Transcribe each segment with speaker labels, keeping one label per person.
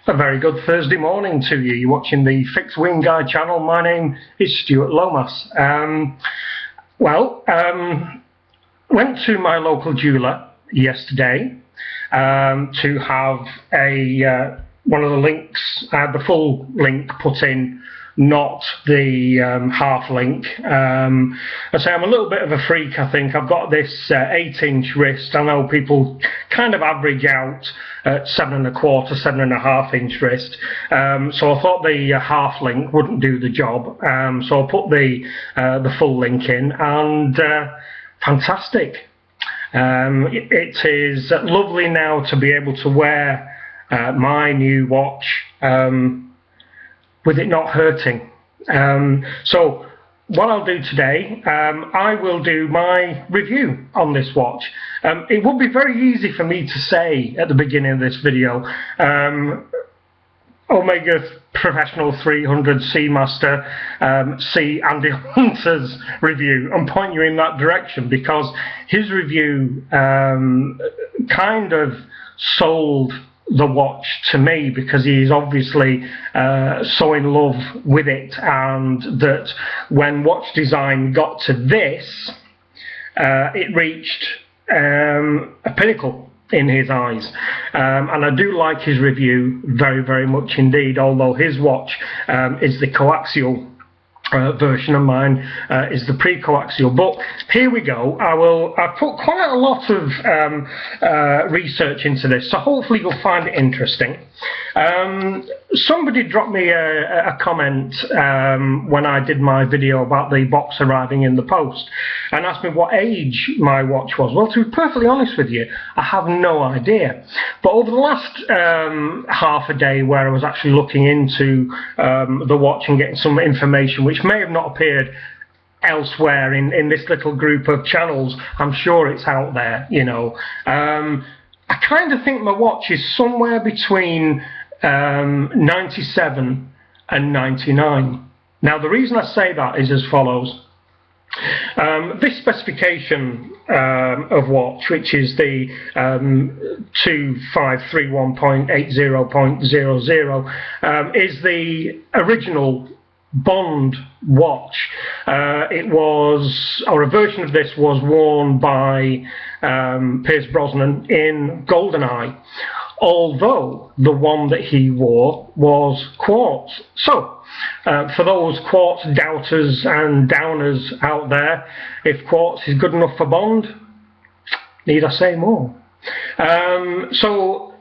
Speaker 1: A very good Thursday morning to you. You're watching the Fixed Wing Guy channel. My name is Stuart Lomas. Went to my local jeweller yesterday to have one of the links, the full link put in, not the half link. I say I'm a little bit of a freak, I think. I've got this 8-inch wrist. I know people kind of average out at 7¼ 7.5-inch wrist. So I thought the half link wouldn't do the job. So I put the full link in, and fantastic. It is lovely now to be able to wear my new watch with it not hurting. So what I'll do today, I will do my review on this watch. It would be very easy for me to say at the beginning of this video, Omega Professional 300 Seamaster, see Andy Hunter's review and point you in that direction, because his review kind of sold the watch to me, because he's obviously so in love with it, and that when watch design got to this, it reached a pinnacle in his eyes, and I do like his review very, very much indeed, although his watch is the coaxial version of mine is the pre-coaxial. But here we go. I put quite a lot of research into this, so hopefully you'll find it interesting. Somebody dropped me a comment when I did my video about the box arriving in the post, and asked me what age my watch was. Well, to be perfectly honest with you, I have no idea. But over the last half a day, where I was actually looking into the watch and getting some information which may have not appeared elsewhere in this little group of channels, I'm sure it's out there, you know. I kind of think my watch is somewhere between 97 and 99. Now, the reason I say that is as follows. This specification of watch, which is the 2531.80.00, is the original Bond watch. It was, or a version of this was worn by Pierce Brosnan in GoldenEye, although the one that he wore was quartz. So for those quartz doubters and downers out there, if quartz is good enough for Bond, need I say more? So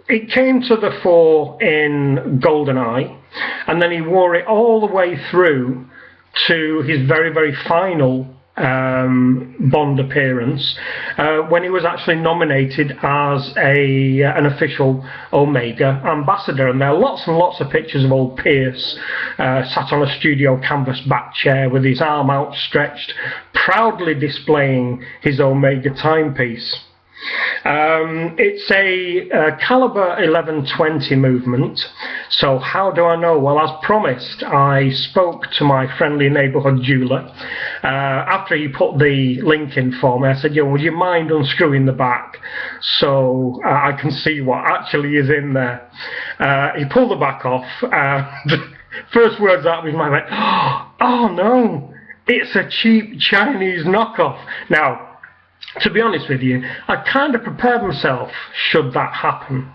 Speaker 1: it came to the fore in GoldenEye, and then he wore it all the way through to his very, very final Bond appearance, when he was actually nominated as an official Omega ambassador. And there are lots and lots of pictures of old Pierce sat on a studio canvas back chair with his arm outstretched, proudly displaying his Omega timepiece. It's a caliber 1120 movement. So how do I know? Well, as promised, I spoke to my friendly neighbourhood jeweller after he put the link in for me. I said, would you mind unscrewing the back so I can see what actually is in there? He pulled the back off, and first words out of his mind went, oh no, it's a cheap Chinese knockoff. Now, to be honest with you, I kind of prepared myself should that happen.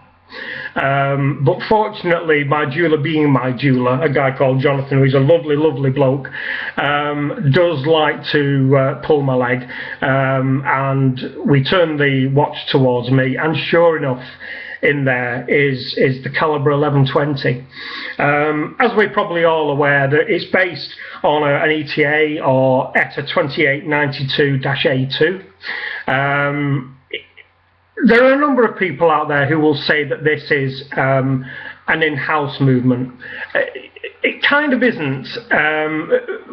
Speaker 1: But fortunately, my jeweller, being my jeweller, a guy called Jonathan, who's a lovely, lovely bloke, does like to pull my leg, and we turned the watch towards me, and sure enough, in there is the caliber 1120. As we're probably all aware, that it's based on an ETA or ETA 2892-A2. There are a number of people out there who will say that this is an in-house movement. It kind of isn't,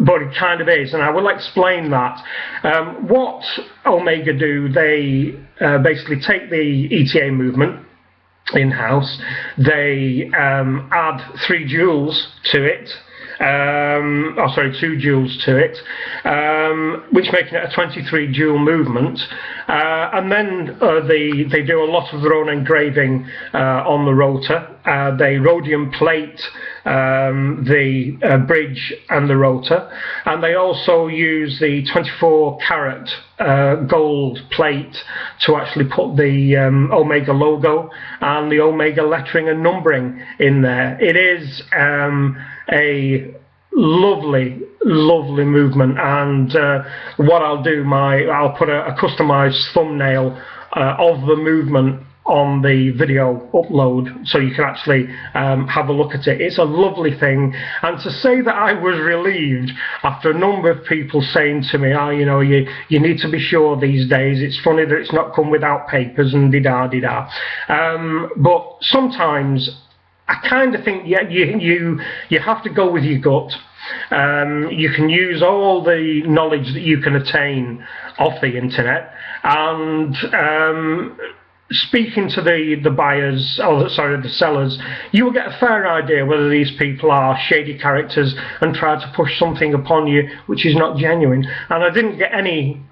Speaker 1: but it kind of is, and I will explain that. What Omega do, they basically take the ETA movement in-house, they add 3 jewels to it, 2 jewels to it, which making it a 23 jewel movement, and then they do a lot of their own engraving on the rotor, they rhodium plate the bridge and the rotor, and they also use the 24 karat gold plate to actually put the Omega logo and the Omega lettering and numbering in there. It is a lovely movement, and what I'll do, I'll put a customized thumbnail of the movement on the video upload, so you can actually have a look at it. It's a lovely thing, and to say that I was relieved after a number of people saying to me, oh, you know, you need to be sure these days, it's funny that it's not come without papers and di-da. But sometimes I kind of think, yeah, you have to go with your gut. You can use all the knowledge that you can attain off the internet, and speaking to the buyers, the sellers, you will get a fair idea whether these people are shady characters and try to push something upon you which is not genuine. And I didn't get any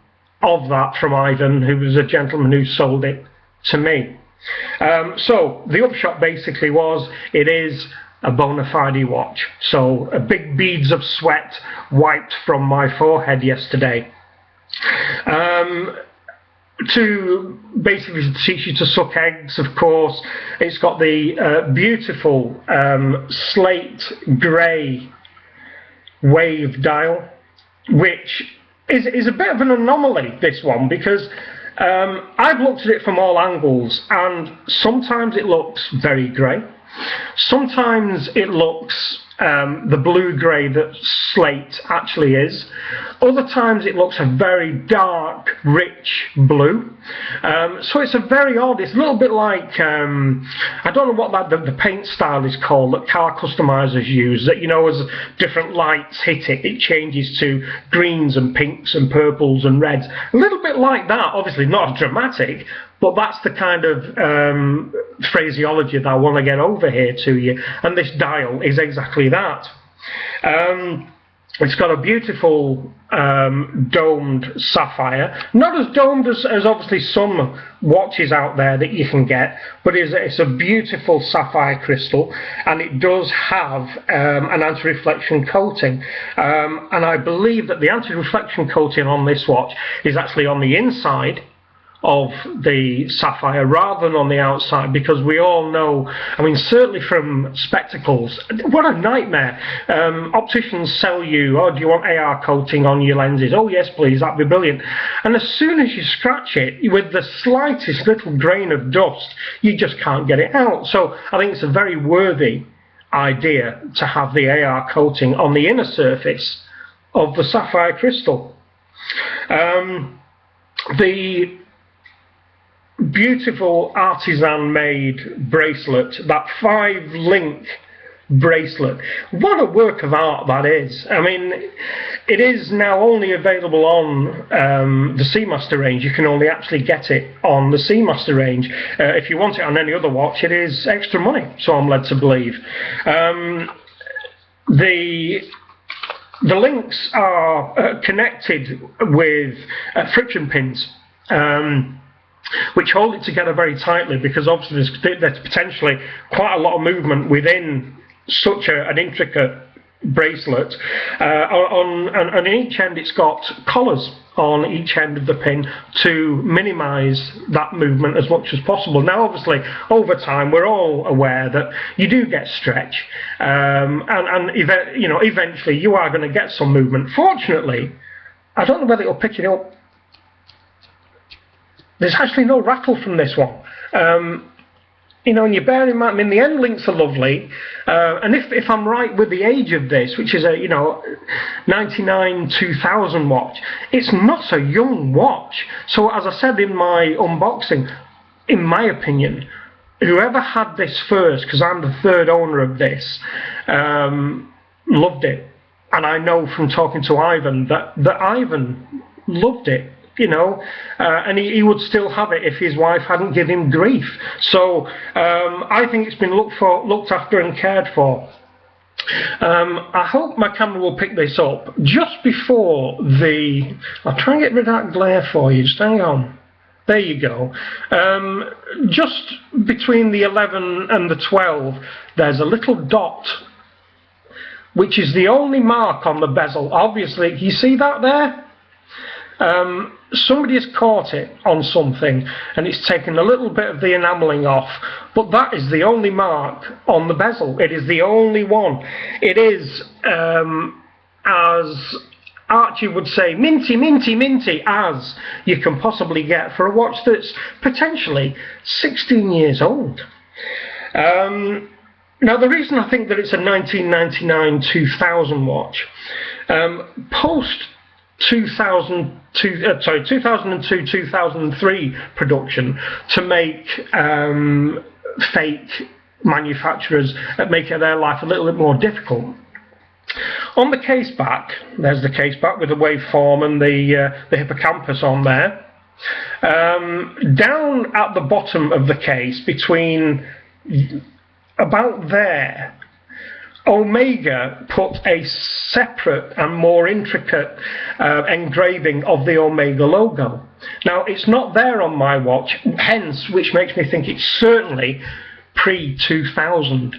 Speaker 1: of that from Ivan, who was a gentleman who sold it to me. So the upshot basically was, it is a bona fide watch. So big beads of sweat wiped from my forehead yesterday. To basically teach you to suck eggs, of course, it's got the beautiful slate grey wave dial, which is a bit of an anomaly, this one, because I've looked at it from all angles, and sometimes it looks very grey, sometimes it looks the blue-grey that slate actually is. Other times it looks a very dark, rich blue. So it's a very odd, it's a little bit like, I don't know what the paint style is called that car customizers use, that, you know, as different lights hit it, it changes to greens and pinks and purples and reds. A little bit like that, obviously not dramatic, but that's the kind of phraseology that I want to get over here to you, and this dial is exactly that. It's got a beautiful domed sapphire, not as domed as obviously some watches out there that you can get, but it's a beautiful sapphire crystal, and it does have an anti-reflection coating, and I believe that the anti-reflection coating on this watch is actually on the inside of the sapphire rather than on the outside, because we all know, I mean, certainly from spectacles, what a nightmare. Opticians sell you, oh, do you want AR coating on your lenses? Oh yes please, that'd be brilliant. And as soon as you scratch it with the slightest little grain of dust, you just can't get it out. So I think it's a very worthy idea to have the AR coating on the inner surface of the sapphire crystal. The beautiful artisan made bracelet, that 5-link bracelet, what a work of art that is. I mean, it is now only available on the Seamaster range. You can only actually get it on the Seamaster range. If you want it on any other watch, it is extra money, so I'm led to believe. The links are connected with friction pins, which hold it together very tightly, because obviously there's potentially quite a lot of movement within such an intricate bracelet. And in each end it's got collars on each end of the pin to minimise that movement as much as possible. Now obviously over time we're all aware that you do get stretch, and you know, eventually you are going to get some movement. Fortunately, I don't know whether it'll pick it up. There's actually no rattle from this one. You know, and you bear in mind, I mean, the end links are lovely, and if I'm right with the age of this, which is a, you know, 99-2000 watch, it's not a young watch. So as I said in my unboxing, in my opinion, whoever had this first, because I'm the third owner of this, loved it. And I know from talking to Ivan that Ivan loved it. You know, and he would still have it if his wife hadn't given him grief. So I think it's been looked after and cared for. I hope my camera will pick this up. Just before I'll try and get rid of that glare for you, just hang on. There you go. Just between the 11 and the 12, there's a little dot, which is the only mark on the bezel. Obviously, you see that there? Somebody has caught it on something and it's taken a little bit of the enamelling off, but that is the only mark on the bezel. It is the only one. It is, as Archie would say, minty, minty, minty as you can possibly get for a watch that's potentially 16 years old. Now, the reason I think that it's a 1999-2000 watch, post 2002-2003 production, to make fake manufacturers make their life a little bit more difficult. On the case back, there's the case back with the waveform and the hippocampus on there. Down at the bottom of the case, between about there, Omega put a separate and more intricate engraving of the Omega logo. Now, it's not there on my watch, hence, which makes me think it's certainly pre-2000,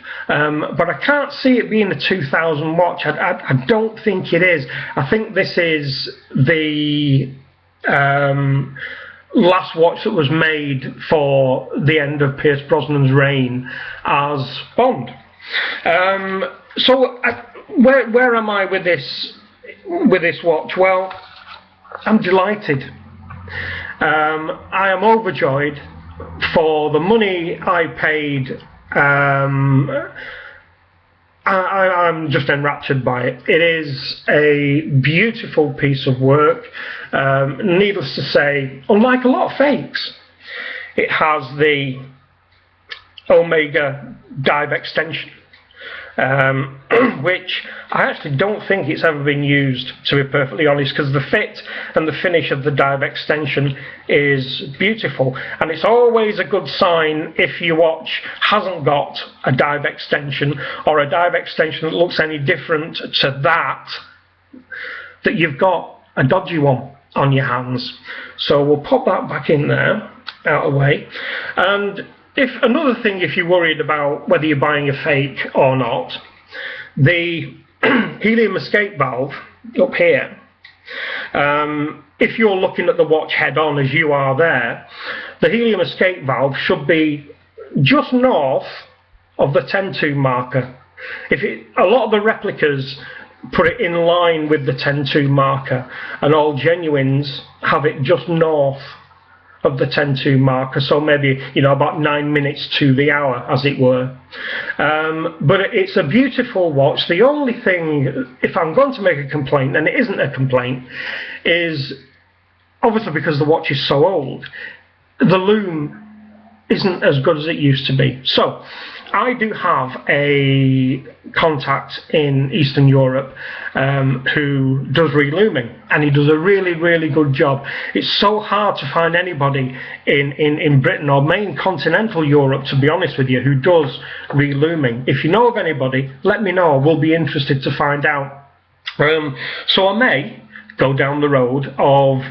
Speaker 1: but I can't see it being a 2000 watch. I don't think it is. I think this is the last watch that was made for the end of Pierce Brosnan's reign as Bond. So where am I with this watch? Well, I'm delighted. I am overjoyed for the money I paid. I'm just enraptured by it. It is a beautiful piece of work. Needless to say, unlike a lot of fakes, it has the Omega dive extension, which I actually don't think it's ever been used, to be perfectly honest, because the fit and the finish of the dive extension is beautiful, and it's always a good sign if your watch hasn't got a dive extension, or a dive extension that looks any different to that you've got a dodgy one on your hands. So we'll pop that back in there, out of the way. And another thing, if you're worried about whether you're buying a fake or not, the helium escape valve up here, if you're looking at the watch head on as you are there, the helium escape valve should be just north of the 10-2 marker. A lot of the replicas put it in line with the 10-2 marker, and all genuines have it just north of the 10-2 marker, so maybe, about 9 minutes to the hour, as it were. But it's a beautiful watch. The only thing, if I'm going to make a complaint, and it isn't a complaint, is obviously because the watch is so old, the lume isn't as good as it used to be. So I do have a contact in Eastern Europe who does reluming, and he does a really, really good job. It's so hard to find anybody in Britain or main continental Europe, to be honest with you, who does reluming. If you know of anybody, let me know. We'll be interested to find out. So I may go down the road of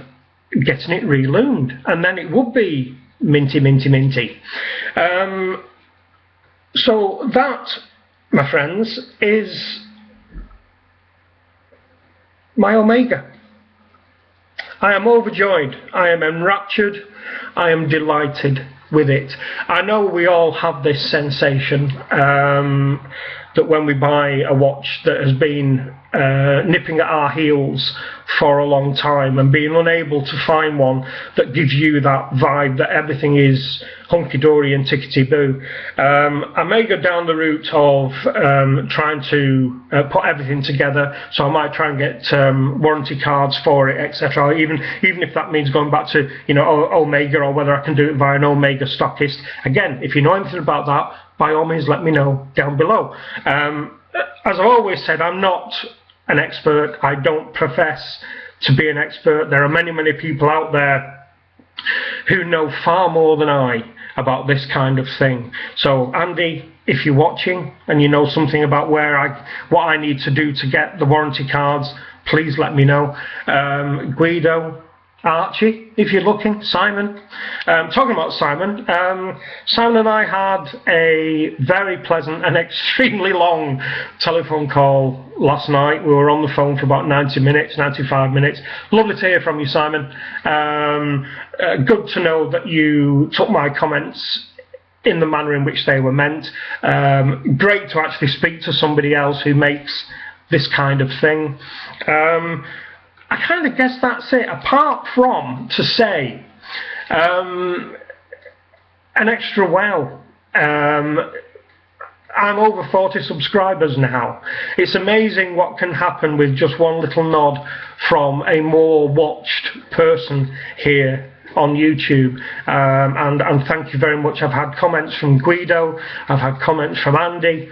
Speaker 1: getting it reloomed, and then it would be minty, minty, minty. So that, my friends, is my Omega. I am overjoyed. I am enraptured. I am delighted with it. I know we all have this sensation that when we buy a watch that has been nipping at our heels for a long time and being unable to find one that gives you that vibe that everything is hunky-dory and tickety-boo. I may go down the route of trying to put everything together, so I might try and get warranty cards for it, etc. Even if that means going back to Omega, or whether I can do it via an Omega stockist. Again, if you know anything about that, by all means let me know down below. As I've always said, I'm not an expert. I don't profess to be an expert. There are many, many people out there who know far more than I about this kind of thing. So Andy, if you're watching and you know something about what I need to do to get the warranty cards, please let me know. Guido, Archie, if you're looking, Simon. Talking about Simon, Simon and I had a very pleasant and extremely long telephone call last night. We were on the phone for about 90 minutes, 95 minutes. Lovely to hear from you, Simon. Good to know that you took my comments in the manner in which they were meant. Great to actually speak to somebody else who makes this kind of thing. I kind of guess that's it, apart from to say an extra wow. I'm over 40 subscribers now. It's amazing what can happen with just one little nod from a more watched person here on YouTube, and thank you very much. I've had comments from Guido, I've had comments from Andy.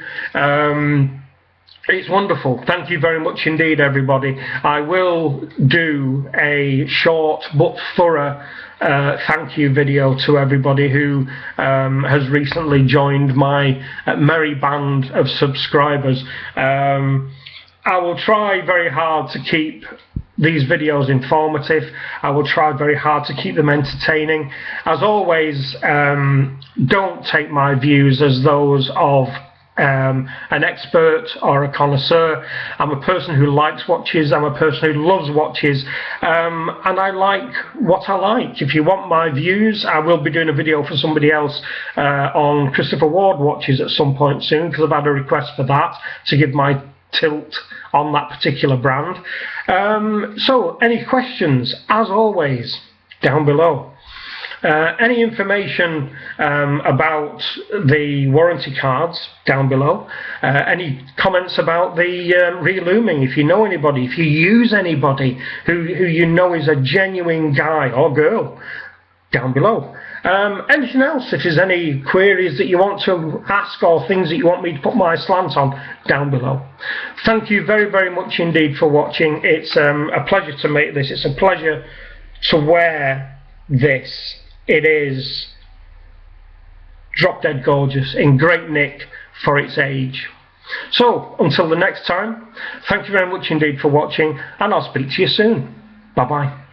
Speaker 1: It's wonderful. Thank you very much indeed, everybody. I will do a short but thorough thank you video to everybody who has recently joined my merry band of subscribers. I will try very hard to keep these videos informative. I will try very hard to keep them entertaining. As always, don't take my views as those of an expert or a connoisseur. I'm a person who likes watches, I'm a person who loves watches, and I like what I like. If you want my views, I will be doing a video for somebody else on Christopher Ward watches at some point soon, because I've had a request for that, to give my tilt on that particular brand. So any questions, as always, down below. Any information about the warranty cards, down below. Any comments about the relooming, if you know anybody, if you use anybody who you know is a genuine guy or girl, down below. Anything else, if there's any queries that you want to ask or things that you want me to put my slant on, down below. Thank you very, very much indeed for watching. It's a pleasure to make this. It's a pleasure to wear this. It is drop dead gorgeous, in great nick for its age. So, until the next time, thank you very much indeed for watching, and I'll speak to you soon. Bye bye.